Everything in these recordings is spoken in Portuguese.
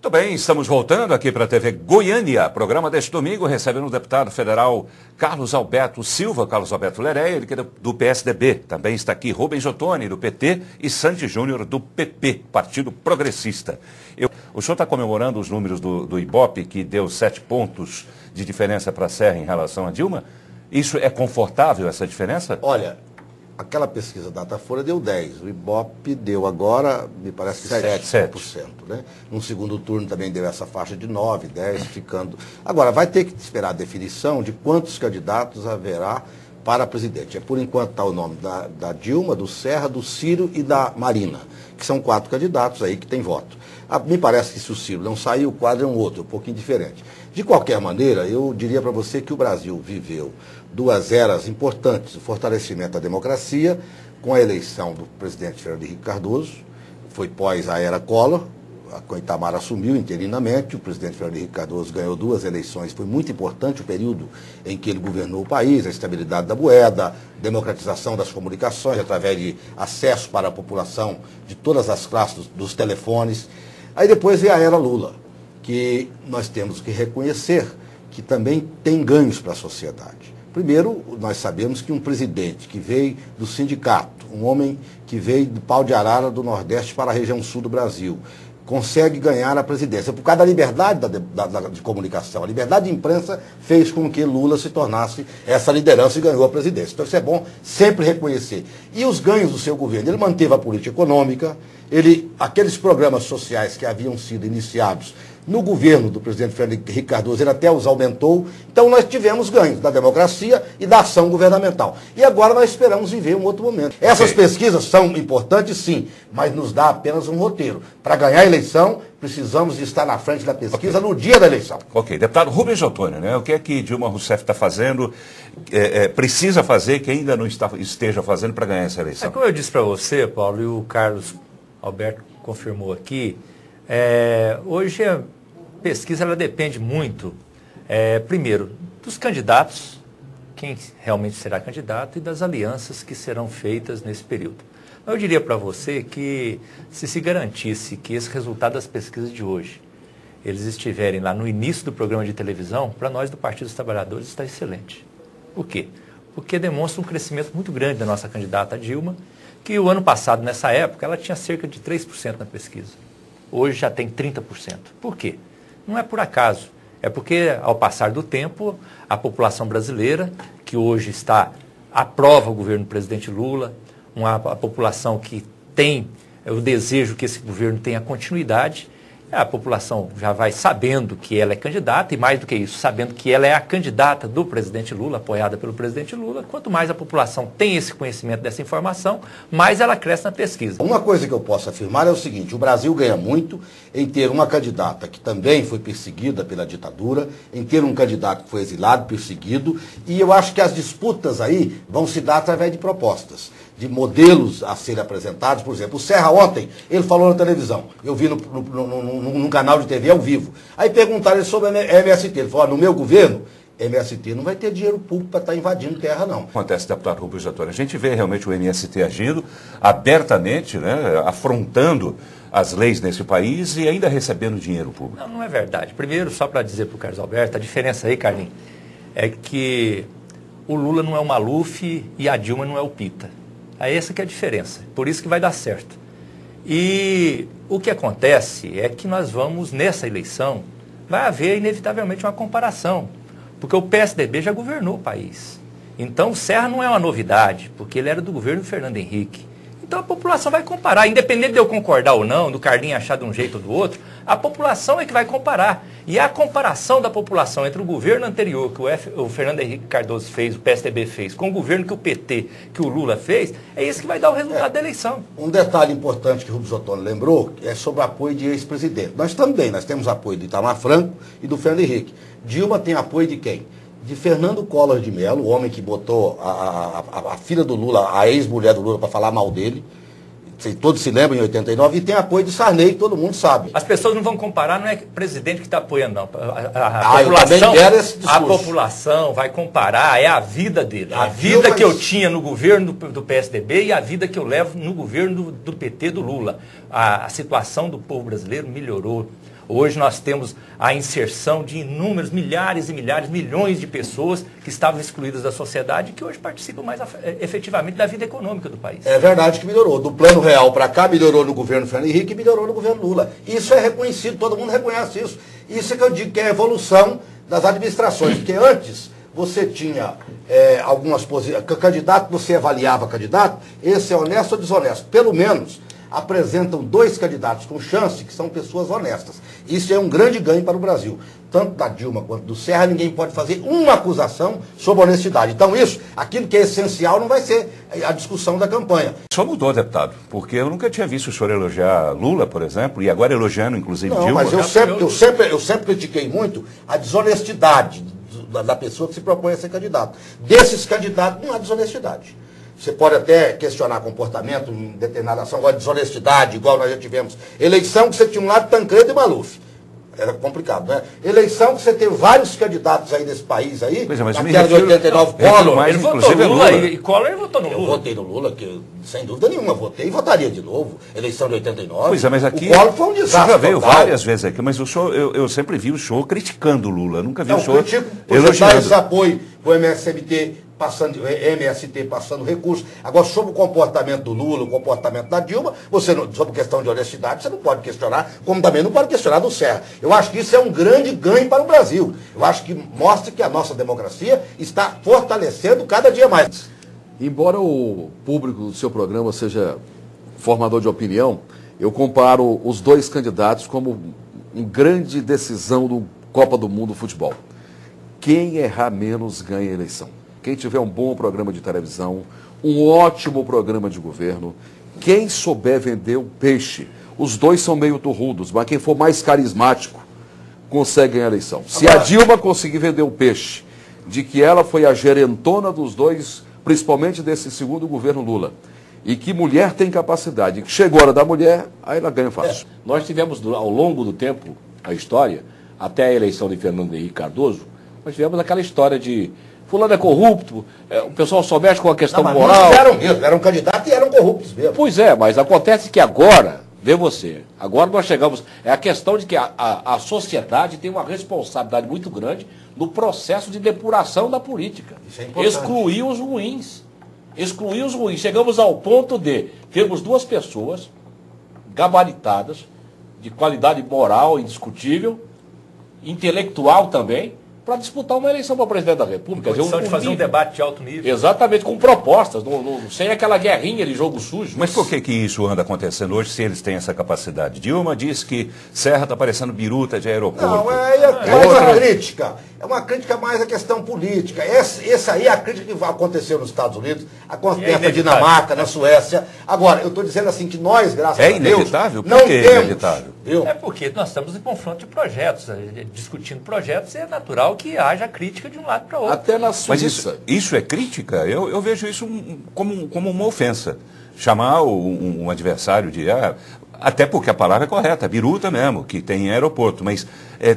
Muito bem, estamos voltando aqui para a TV Goiânia. Programa deste domingo recebendo o deputado federal Carlos Alberto Silva, Carlos Alberto Leré, ele que é do PSDB. Também está aqui Rubens Ottoni, do PT, e Sandy Júnior, do PP, Partido Progressista. O senhor está comemorando os números do Ibope, que deu 7 pontos de diferença para a Serra em relação a Dilma? Isso é confortável, essa diferença? Olha, aquela pesquisa Datafolha deu 10, o Ibope deu agora, me parece que 7%. Né? No segundo turno também deu essa faixa de 9, 10, ficando... Agora, vai ter que esperar a definição de quantos candidatos haverá para presidente. Por enquanto está o nome da Dilma, do Serra, do Ciro e da Marina, que são 4 candidatos aí que têm voto. Me parece que se o Ciro não sair, o quadro é um outro, um pouquinho diferente. De qualquer maneira, eu diria para você que o Brasil viveu 2 eras importantes, o fortalecimento da democracia, com a eleição do presidente Fernando Henrique Cardoso, foi pós a era Collor, a Itamar assumiu interinamente, o presidente Fernando Henrique Cardoso ganhou 2 eleições, foi muito importante o período em que ele governou o país, a estabilidade da moeda, democratização das comunicações, através de acesso para a população de todas as classes dos telefones. Aí depois veio a era Lula, que nós temos que reconhecer que também tem ganhos para a sociedade. Primeiro, nós sabemos que um presidente que veio do sindicato, um homem que veio do pau de arara do Nordeste para a região sul do Brasil, consegue ganhar a presidência por causa da liberdade de comunicação. A liberdade de imprensa fez com que Lula se tornasse essa liderança e ganhou a presidência. Então isso é bom sempre reconhecer. E os ganhos do seu governo? Ele manteve a política econômica, aqueles programas sociais que haviam sido iniciados no governo do presidente Fernando Henrique Cardoso, ele até os aumentou. Então nós tivemos ganhos da democracia e da ação governamental. E agora nós esperamos viver um outro momento. Essas pesquisas são importantes, sim, mas nos dá apenas um roteiro. Para ganhar a eleição, precisamos de estar na frente da pesquisa no dia da eleição. Ok. Deputado Rubens Ottoni, né? O que é que Dilma Rousseff está fazendo, precisa fazer, que ainda não esteja fazendo para ganhar essa eleição? Como eu disse para você, Paulo, e o Carlos Alberto confirmou aqui, hoje a pesquisa ela depende muito, primeiro, dos candidatos, quem realmente será candidato, e das alianças que serão feitas nesse período. Eu diria para você que se garantisse que esse resultado das pesquisas de hoje, eles estiverem lá no início do programa de televisão, para nós do Partido dos Trabalhadores está excelente. Por quê? Porque demonstra um crescimento muito grande da nossa candidata Dilma, que o ano passado, nessa época, ela tinha cerca de 3% na pesquisa. Hoje já tem 30%. Por quê? Não é por acaso. É porque, ao passar do tempo, a população brasileira, que hoje aprova o governo do presidente Lula, a população que tem o desejo que esse governo tenha continuidade, a população já vai sabendo que ela é candidata, e mais do que isso, sabendo que ela é a candidata do presidente Lula, apoiada pelo presidente Lula. Quanto mais a população tem esse conhecimento dessa informação, mais ela cresce na pesquisa. Uma coisa que eu posso afirmar é o seguinte: o Brasil ganha muito em ter uma candidata que também foi perseguida pela ditadura, em ter um candidato que foi exilado, perseguido, e eu acho que as disputas aí vão se dar através de propostas, de modelos a serem apresentados. Por exemplo, o Serra ontem, ele falou na televisão, eu vi num canal de TV ao vivo. Aí perguntaram ele sobre a MST, ele falou: no meu governo, MST não vai ter dinheiro público para estar invadindo terra, não. Acontece, deputado Rubens Ottoni, a gente vê realmente o MST agindo abertamente, né, afrontando as leis nesse país e ainda recebendo dinheiro público. Não é verdade. Primeiro, só para dizer para o Carlos Alberto, a diferença aí, Carlinhos, é que o Lula não é o Maluf e a Dilma não é o Pita. É essa que é a diferença, por isso que vai dar certo. E o que acontece é que nós vamos, nessa eleição, vai haver inevitavelmente uma comparação, porque o PSDB já governou o país. Então o Serra não é uma novidade, porque ele era do governo do Fernando Henrique. Então a população vai comparar, independente de eu concordar ou não, do Carlinhos achar de um jeito ou do outro, a população é que vai comparar. E a comparação da população entre o governo anterior, que o Fernando Henrique Cardoso fez, o PSDB fez, com o governo que o PT, que o Lula fez, é isso que vai dar o resultado da eleição. Um detalhe importante que o Rubens Ottoni lembrou é sobre o apoio de ex-presidente. Nós temos apoio do Itamar Franco e do Fernando Henrique. Dilma tem apoio de quem? De Fernando Collor de Mello, o homem que botou a filha do Lula, a ex-mulher do Lula, para falar mal dele. Todos se lembram, em 89, e tem apoio de Sarney, que todo mundo sabe. As pessoas não vão comparar, não é o presidente que está apoiando, não. A população vai comparar, é a vida dele. A vida que eu tinha no governo do PSDB e a vida que eu levo no governo do PT do Lula. A situação do povo brasileiro melhorou. Hoje nós temos a inserção de inúmeros, milhares e milhares, milhões de pessoas que estavam excluídas da sociedade e que hoje participam mais efetivamente da vida econômica do país. É verdade que melhorou. Do Plano Real para cá, melhorou no governo Fernando Henrique e melhorou no governo Lula. Isso é reconhecido, todo mundo reconhece isso. Isso é que eu digo que é a evolução das administrações, porque antes você tinha algumas posições, candidato, você avaliava candidato, esse é honesto ou desonesto. Pelo menos apresentam 2 candidatos com chance, que são pessoas honestas. Isso é um grande ganho para o Brasil. Tanto da Dilma quanto do Serra, ninguém pode fazer uma acusação sobre honestidade. Então isso, aquilo que é essencial não vai ser a discussão da campanha. Só mudou, deputado, porque eu nunca tinha visto o senhor elogiar Lula, por exemplo, e agora elogiando, inclusive, não, Dilma. Mas eu sempre critiquei muito a desonestidade da pessoa que se propõe a ser candidato. Desses candidatos não há desonestidade. Você pode até questionar comportamento em determinada ação, agora desonestidade, igual nós já tivemos. Eleição que você tinha um lado Tancredo e Maluf. Era complicado, né? Eleição que você teve vários candidatos aí desse país aí, naquela de 89, Collor. Ele votou no Lula e Collor votou no Lula. Eu votei no Lula, que sem dúvida nenhuma, votei e votaria de novo. Eleição de 89. Pois é, mas aqui... O Collor foi um desastre. Você já veio total. várias vezes aqui, mas o senhor, eu sempre vi o senhor criticando o Lula. Nunca vi o senhor elogiando. Dar esse apoio para o MST passando recursos. Agora, sobre o comportamento do Lula, o comportamento da Dilma, sobre questão de honestidade, você não pode questionar, como também não pode questionar do Serra. Eu acho que isso é um grande ganho para o Brasil. Eu acho que mostra que a nossa democracia está fortalecendo cada dia mais. Embora o público do seu programa seja formador de opinião, eu comparo os 2 candidatos como uma grande decisão do Copa do Mundo Futebol. Quem errar menos ganha a eleição. Quem tiver um bom programa de televisão, um ótimo programa de governo, quem souber vender o peixe, os 2 são meio torrudos, mas quem for mais carismático consegue ganhar a eleição. Se a Dilma conseguir vender o peixe de que ela foi a gerentona dos 2, principalmente desse segundo governo Lula, e que mulher tem capacidade, que chegou a hora da mulher, aí ela ganha fácil. Nós tivemos, ao longo do tempo, a história, até a eleição de Fernando Henrique Cardoso, nós tivemos aquela história de fulano é corrupto, o pessoal só mexe com a questão moral. Eram candidatos e eram corruptos mesmo. Pois é, mas acontece que agora, vê você, agora nós chegamos, é a questão de que a sociedade tem uma responsabilidade muito grande no processo de depuração da política. Isso é importante. Excluir os ruins. Excluir os ruins. Chegamos ao ponto de termos 2 pessoas gabaritadas, de qualidade moral indiscutível, intelectual também, para disputar uma eleição para presidente da República. De fazer um debate de alto nível. Exatamente, com propostas, sem aquela guerrinha de jogo sujo. Mas por que isso anda acontecendo hoje, se eles têm essa capacidade? Dilma diz que Serra está parecendo biruta de aeroporto. Não, mais uma crítica. É uma crítica mais à questão política. Essa aí é a crítica que aconteceu nos Estados Unidos, acontece na Dinamarca, na Suécia. Agora, eu estou dizendo assim que nós, graças a Deus, inevitável? não temos. É inevitável? É porque nós estamos em confronto de projetos, discutindo projetos, é natural que haja crítica de um lado para o outro. Até na Suíça. Mas isso é crítica? Eu vejo isso como uma ofensa. Chamar um adversário de... até porque a palavra é correta, biruta mesmo, que tem aeroporto, mas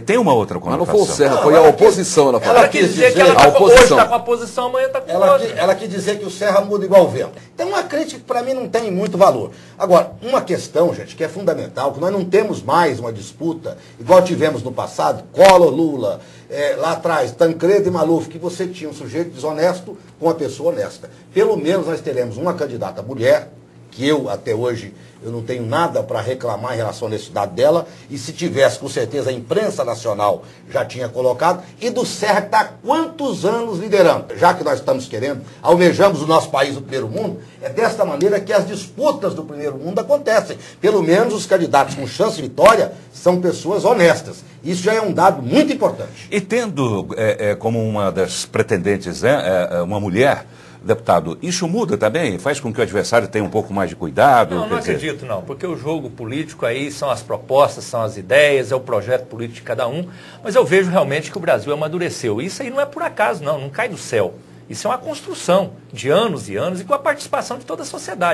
tem uma outra conotação. Mas não foi o Serra, foi a oposição. Ela quis dizer que ela hoje está com a posição, amanhã está com outra. Ela quis dizer que o Serra muda igual o vento. Então uma crítica que para mim não tem muito valor. Agora, uma questão, gente, que é fundamental, que nós não temos mais uma disputa, igual tivemos no passado, Collor, Lula, lá atrás, Tancredo e Maluf, que você tinha um sujeito desonesto com uma pessoa honesta. Pelo menos nós teremos uma candidata mulher, que eu, até hoje, eu não tenho nada para reclamar em relação à honestidade dela, e se tivesse, com certeza, a imprensa nacional já tinha colocado, e do Serra que está há quantos anos liderando. Já que nós estamos querendo, almejamos o nosso país do primeiro mundo, é desta maneira que as disputas do primeiro mundo acontecem. Pelo menos os candidatos com chance de vitória são pessoas honestas. Isso já é um dado muito importante. E tendo como uma das pretendentes uma mulher, deputado, isso muda também? Faz com que o adversário tenha um pouco mais de cuidado? Não acredito não, porque o jogo político aí são as propostas, são as ideias, é o projeto político de cada um, mas eu vejo realmente que o Brasil amadureceu. Isso aí não é por acaso não cai do céu. Isso é uma construção de anos e anos e com a participação de toda a sociedade.